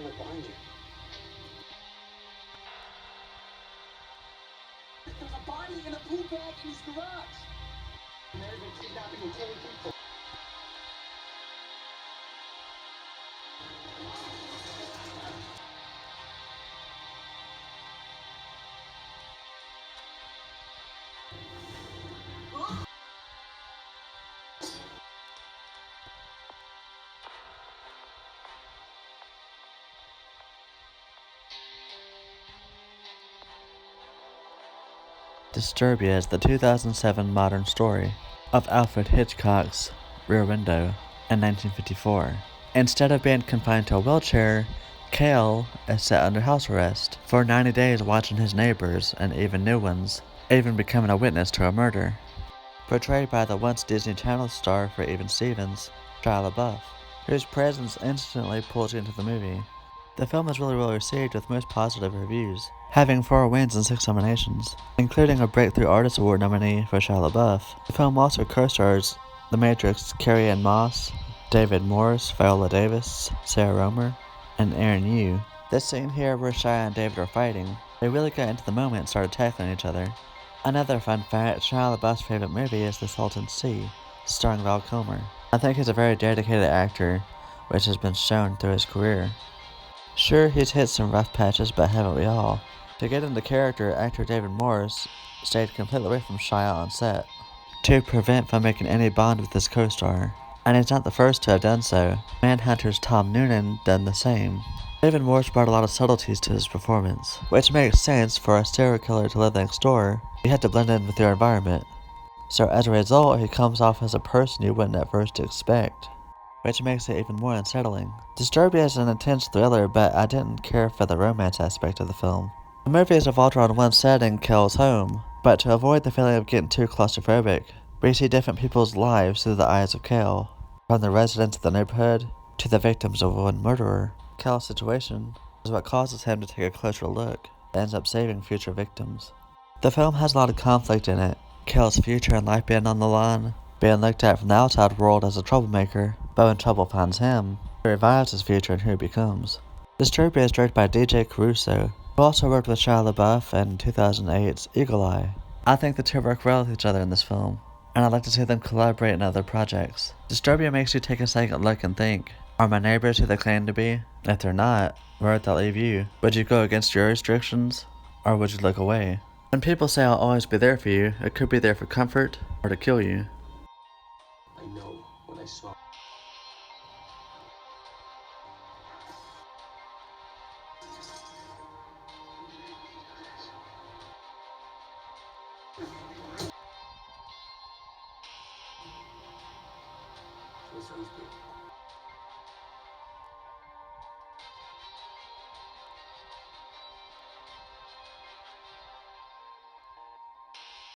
look behind you. There's a body in a blue bag in his garage. There's been kidnapping and killing people. Disturbia is the 2007 modern story of Alfred Hitchcock's Rear Window in 1954. Instead of being confined to a wheelchair, Cale is set under house arrest for 90 days, watching his neighbors, and even new ones, even becoming a witness to a murder. Portrayed by the once Disney Channel star for Even Stevens, Shia Leboufe, whose presence instantly pulls you into the movie. The film is really well received with most positive reviews, having 4 wins and 6 nominations, including a Breakthrough Artist Award nominee for Shia Leboufe. The film also co-stars The Matrix Carrie-Anne Moss, David Morse, Viola Davis, Sarah Romer, and Aaron Yu. This scene here where Shia and David are fighting, they really got into the moment and started tackling each other. Another fun fact, Shia LaBeouf's favorite movie is The Salton Sea, starring Val Kilmer. I think he's a very dedicated actor, which has been shown through his career. Sure, he's hit some rough patches, but haven't we all? To get into character, actor David Morse stayed completely away from Shia on set, to prevent from making any bond with his co-star. And he's not the first to have done so. Manhunter's Tom Noonan done the same. David Morse brought a lot of subtleties to his performance, which makes sense for a serial killer to live next door. You have to blend in with your environment. So as a result, he comes off as a person you wouldn't at first expect, which makes it even more unsettling. Disturbia is an intense thriller, but I didn't care for the romance aspect of the film. The movie is revolved around one setting, Cale's home, but to avoid the feeling of getting too claustrophobic, we see different people's lives through the eyes of Cale, from the residents of the neighborhood to the victims of one murderer. Cale's situation is what causes him to take a closer look and ends up saving future victims. The film has a lot of conflict in it, Cale's future and life being on the line, being looked at from the outside world as a troublemaker, but when trouble finds him, he revives his future and who he becomes. Disturbia is directed by DJ Caruso, who also worked with Shia LaBeouf in 2008's Eagle Eye. I think the two work well with each other in this film, and I'd like to see them collaborate in other projects. Disturbia makes you take a second look and think, are my neighbors who they claim to be? If they're not, where would that leave you? Would you go against your restrictions, or would you look away? When people say I'll always be there for you, it could be there for comfort, or to kill you. I know what I saw. That sounds good.